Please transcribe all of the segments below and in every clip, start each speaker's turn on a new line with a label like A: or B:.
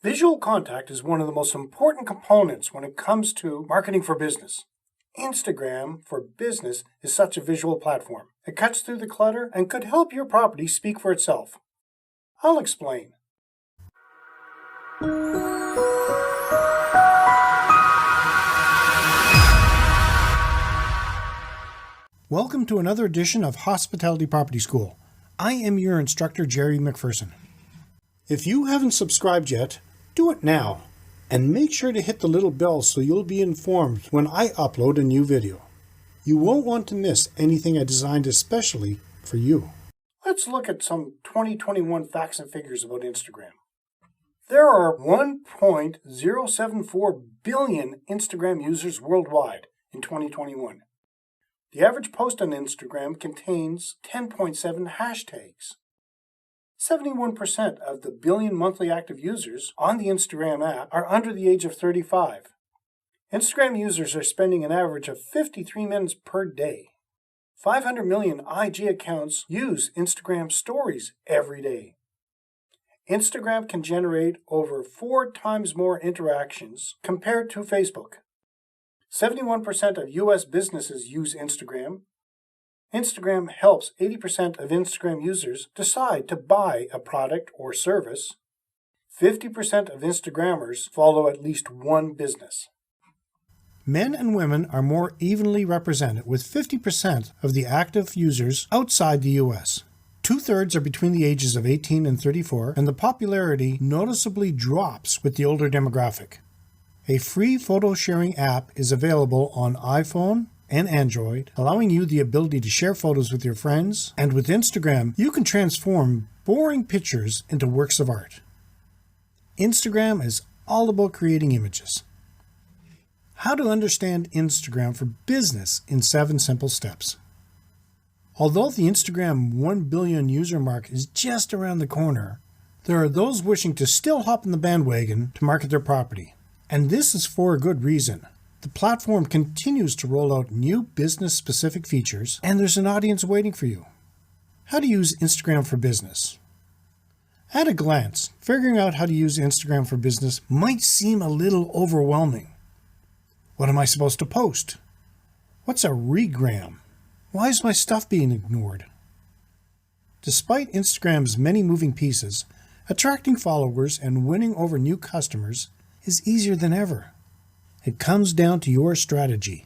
A: Visual contact is one of the most important components when it comes to marketing for business. Instagram for Business is such a visual platform. It cuts through the clutter and could help your property speak for itself. I'll explain. Welcome to another edition of Hospitality Property School. I am your instructor, Jerry McPherson. If you haven't subscribed yet, do it now, and make sure to hit the little bell so you'll be informed when I upload a new video. You won't want to miss anything I designed especially for you. Let's look at some 2021 facts and figures about Instagram. There are 1.074 billion Instagram users worldwide in 2021. The average post on Instagram contains 10.7 hashtags. 71% of the billion monthly active users on the Instagram app are under the age of 35. Instagram users are spending an average of 53 minutes per day. 500 million IG accounts use Instagram stories every day. Instagram can generate over 4 times more interactions compared to Facebook. 71% of US businesses use Instagram. Instagram helps 80% of Instagram users decide to buy a product or service. 50% of Instagrammers follow at least one business. Men and women are more evenly represented, with 50% of the active users outside the US. 2/3 are between the ages of 18 and 34, and the popularity noticeably drops with the older demographic. A free photo sharing app is available on iPhone and Android, allowing you the ability to share photos with your friends, and with Instagram, you can transform boring pictures into works of art. Instagram is all about creating images. How to understand Instagram for business in 7 simple steps. Although the Instagram 1 billion user mark is just around the corner, there are those wishing to still hop on the bandwagon to market their property. And this is for a good reason. The platform continues to roll out new business-specific features, and there's an audience waiting for you. How to use Instagram for business. At a glance, figuring out how to use Instagram for business might seem a little overwhelming. What am I supposed to post? What's a regram? Why is my stuff being ignored? Despite Instagram's many moving pieces, attracting followers and winning over new customers is easier than ever. It comes down to your strategy.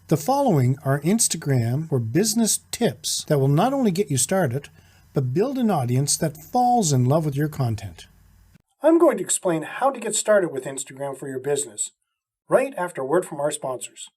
A: The following are Instagram for business tips that will not only get you started, but build an audience that falls in love with your content. I'm going to explain how to get started with Instagram for your business, right after a word from our sponsors.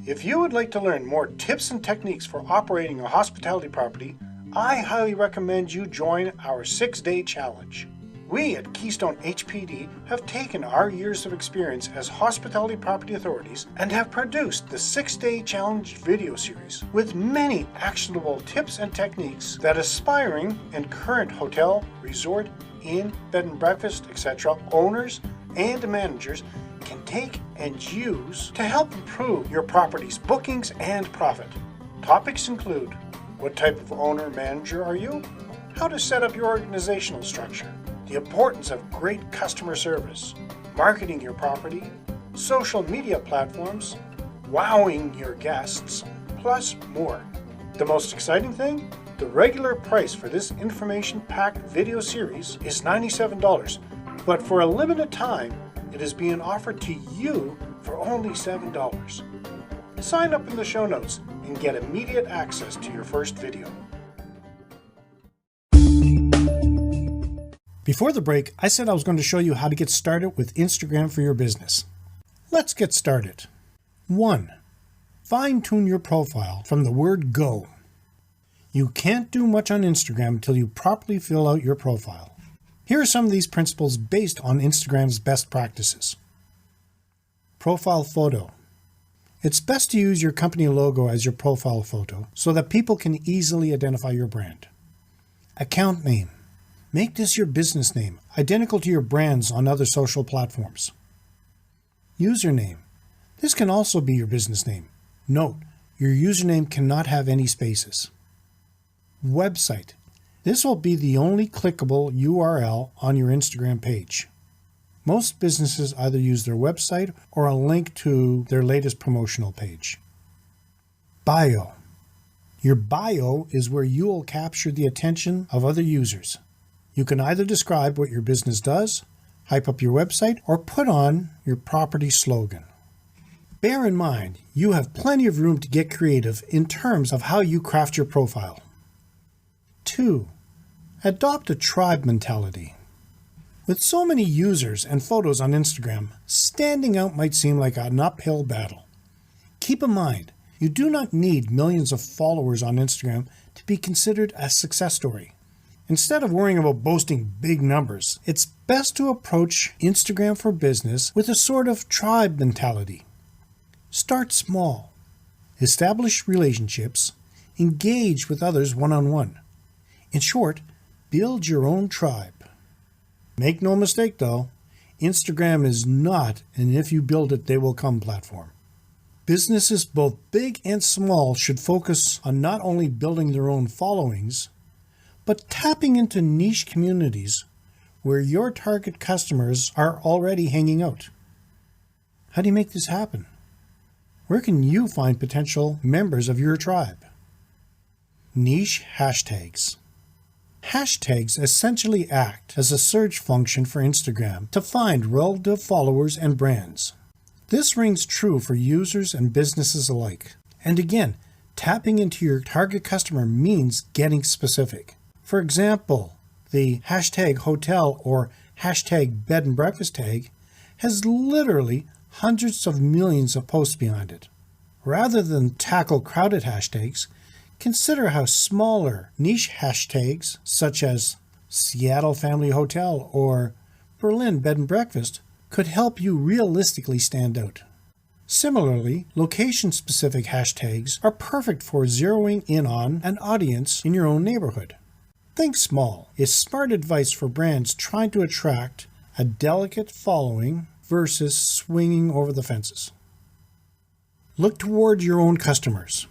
A: If you would like to learn more tips and techniques for operating a hospitality property, I highly recommend you join our 6-day challenge. We at Keystone HPD have taken our years of experience as hospitality property authorities and have produced the 6-day challenge video series with many actionable tips and techniques that aspiring and current hotel, resort, inn, bed and breakfast, etc. owners and managers can take and use to help improve your property's bookings and profit. Topics include: what type of owner manager are you? How to set up your organizational structure, the importance of great customer service, marketing your property, social media platforms, wowing your guests, plus more. The most exciting thing? The regular price for this information-packed video series is $97, but for a limited time, it is being offered to you for only $7. Sign up in the show notes and get immediate access to your first video. Before the break, I said I was going to show you how to get started with Instagram for your business. Let's get started. 1. Fine-tune your profile from the word go. You can't do much on Instagram until you properly fill out your profile. Here are some of these principles based on Instagram's best practices. Profile photo. It's best to use your company logo as your profile photo so that people can easily identify your brand. Account name. Make this your business name, identical to your brands on other social platforms. Username. This can also be your business name. Note, your username cannot have any spaces. Website. This will be the only clickable URL on your Instagram page. Most businesses either use their website or a link to their latest promotional page. Bio. Your bio is where you will capture the attention of other users. You can either describe what your business does, hype up your website, or put on your property slogan. Bear in mind, you have plenty of room to get creative in terms of how you craft your profile. 2. Adopt a tribe mentality. With so many users and photos on Instagram, standing out might seem like an uphill battle. Keep in mind, you do not need millions of followers on Instagram to be considered a success story. Instead of worrying about boasting big numbers, it's best to approach Instagram for business with a sort of tribe mentality. Start small. Establish relationships. Engage with others one-on-one. In short, build your own tribe. Make no mistake though, Instagram is not an if you build it they will come platform. Businesses both big and small should focus on not only building their own followings, but tapping into niche communities where your target customers are already hanging out. How do you make this happen? Where can you find potential members of your tribe? Niche hashtags. Hashtags essentially act as a search function for Instagram to find relative followers and brands. This rings true for users and businesses alike. And again, tapping into your target customer means getting specific. For example, the hashtag hotel or hashtag bed and breakfast tag has literally hundreds of millions of posts behind it. Rather than tackle crowded hashtags, consider how smaller niche hashtags such as Seattle Family Hotel or Berlin Bed and Breakfast could help you realistically stand out. Similarly, location-specific hashtags are perfect for zeroing in on an audience in your own neighborhood. Think small is smart advice for brands trying to attract a delicate following versus swinging over the fences. Look toward your own customers.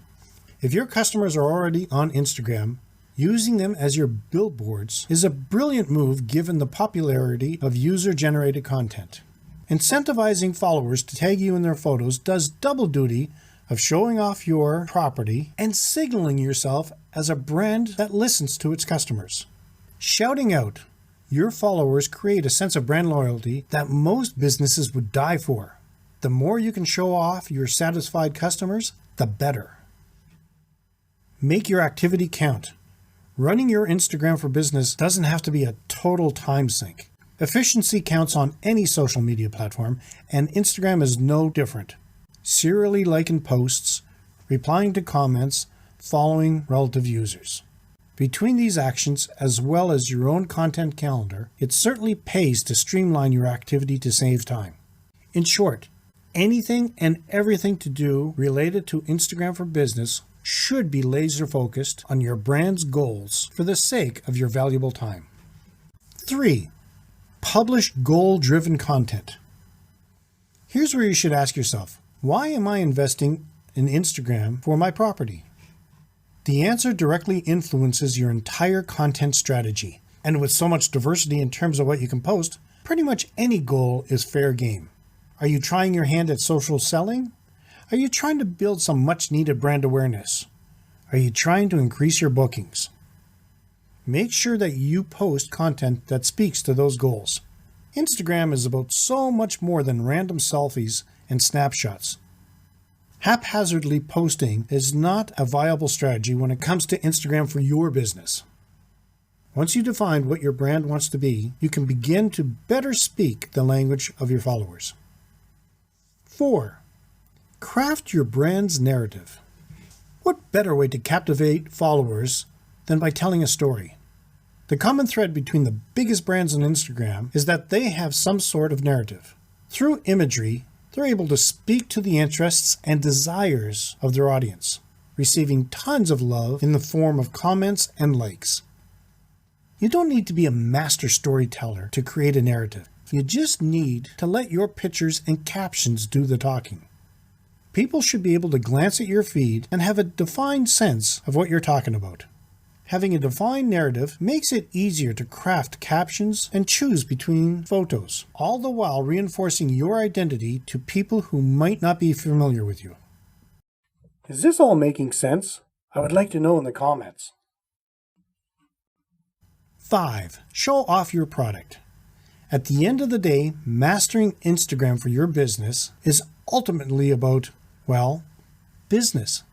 A: If your customers are already on Instagram, using them as your billboards is a brilliant move given the popularity of user-generated content. Incentivizing followers to tag you in their photos does double duty of showing off your property and signaling yourself as a brand that listens to its customers. Shouting out your followers create a sense of brand loyalty that most businesses would die for. The more you can show off your satisfied customers, the better. Make your activity count. Running your Instagram for business doesn't have to be a total time sink. Efficiency counts on any social media platform, and Instagram is no different. Serially liking posts, replying to comments, following relative users. Between these actions, as well as your own content calendar, it certainly pays to streamline your activity to save time. In short, anything and everything to do related to Instagram for business should be laser focused on your brand's goals for the sake of your valuable time. 3. Publish goal-driven content. Here's where you should ask yourself, why am I investing in Instagram for my property? The answer directly influences your entire content strategy. And with so much diversity in terms of what you can post, pretty much any goal is fair game. Are you trying your hand at social selling? Are you trying to build some much-needed brand awareness? Are you trying to increase your bookings? Make sure that you post content that speaks to those goals. Instagram is about so much more than random selfies and snapshots. Haphazardly posting is not a viable strategy when it comes to Instagram for your business. Once you define what your brand wants to be, you can begin to better speak the language of your followers. 4. Craft your brand's narrative. What better way to captivate followers than by telling a story? The common thread between the biggest brands on Instagram is that they have some sort of narrative. Through imagery, they're able to speak to the interests and desires of their audience, receiving tons of love in the form of comments and likes. You don't need to be a master storyteller to create a narrative. You just need to let your pictures and captions do the talking. People should be able to glance at your feed and have a defined sense of what you're talking about. Having a defined narrative makes it easier to craft captions and choose between photos, all the while reinforcing your identity to people who might not be familiar with you. Is this all making sense? I would like to know in the comments. 5. Show off your product. At the end of the day, mastering Instagram for your business is ultimately about, well, business.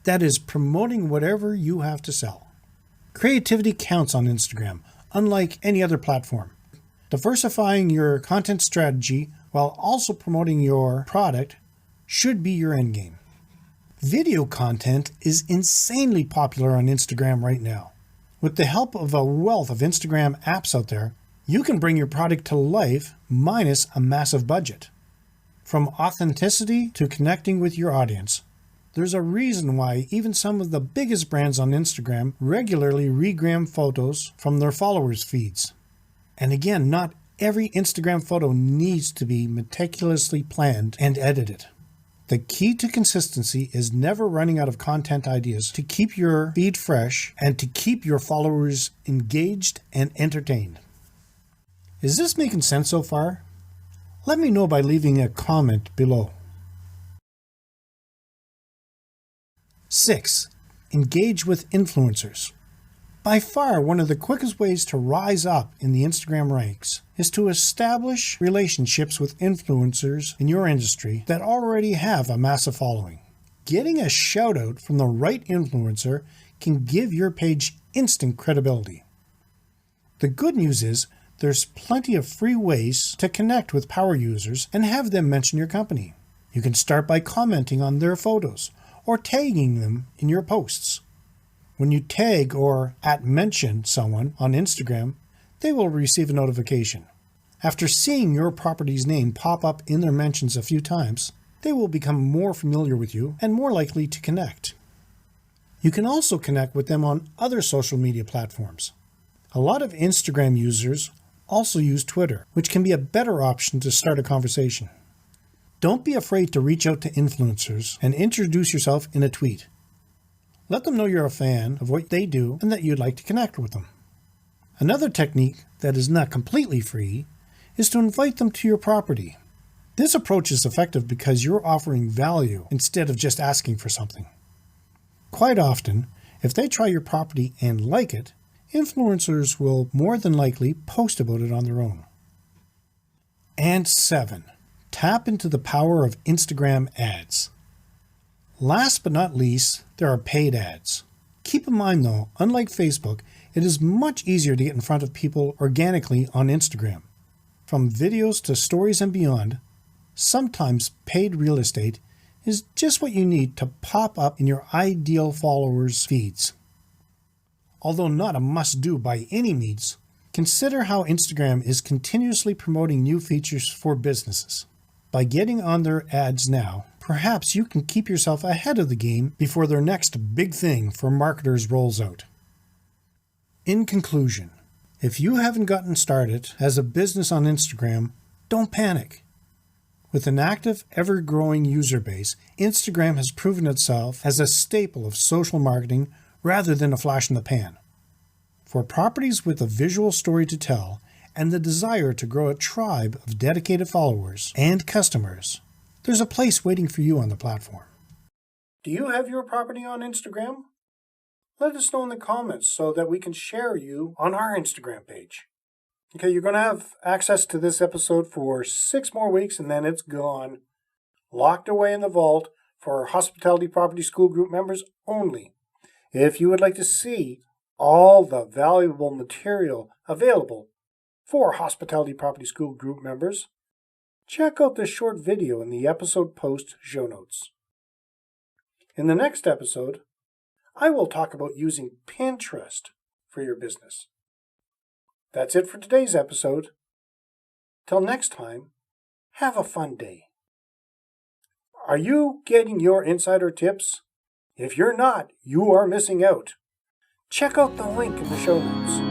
A: That is promoting whatever you have to sell. Creativity counts on Instagram, unlike any other platform. Diversifying your content strategy while also promoting your product should be your endgame. Video content is insanely popular on Instagram right now. With the help of a wealth of Instagram apps out there, you can bring your product to life minus a massive budget. From authenticity to connecting with your audience, there's a reason why even some of the biggest brands on Instagram regularly regram photos from their followers' feeds. And again, not every Instagram photo needs to be meticulously planned and edited. The key to consistency is never running out of content ideas to keep your feed fresh and to keep your followers engaged and entertained. Is this making sense so far? Let me know by leaving a comment below. 6. Engage with influencers. By far, one of the quickest ways to rise up in the Instagram ranks is to establish relationships with influencers in your industry that already have a massive following. Getting a shout out from the right influencer can give your page instant credibility. The good news is there's plenty of free ways to connect with power users and have them mention your company. You can start by commenting on their photos or tagging them in your posts. When you tag or @mention someone on Instagram, they will receive a notification. After seeing your property's name pop up in their mentions a few times, they will become more familiar with you and more likely to connect. You can also connect with them on other social media platforms. A lot of Instagram users also use Twitter, which can be a better option to start a conversation. Don't be afraid to reach out to influencers and introduce yourself in a tweet. Let them know you're a fan of what they do and that you'd like to connect with them. Another technique that is not completely free is to invite them to your property. This approach is effective because you're offering value instead of just asking for something. Quite often, if they try your property and like it, influencers will more than likely post about it on their own. And 7. Tap into the power of Instagram ads. Last but not least, there are paid ads. Keep in mind though, unlike Facebook, it is much easier to get in front of people organically on Instagram. From videos to stories and beyond, sometimes paid real estate is just what you need to pop up in your ideal followers' feeds. Although not a must-do by any means, consider how Instagram is continuously promoting new features for businesses. By getting on their ads now, perhaps you can keep yourself ahead of the game before their next big thing for marketers rolls out. In conclusion, if you haven't gotten started as a business on Instagram, don't panic. With an active, ever-growing user base, Instagram has proven itself as a staple of social marketing rather than a flash in the pan. For properties with a visual story to tell and the desire to grow a tribe of dedicated followers and customers, there's a place waiting for you on the platform. Do you have your property on Instagram? Let us know in the comments so that we can share you on our Instagram page. Okay, you're going to have access to this episode for 6 more weeks and then it's gone. Locked away in the vault for Hospitality Property School Group members only. If you would like to see all the valuable material available for Hospitality Property School Group members, check out this short video in the episode post show notes. In the next episode, I will talk about using Pinterest for your business. That's it for today's episode. Till next time, have a fun day. Are you getting your insider tips? If you're not, you are missing out. Check out the link in the show notes.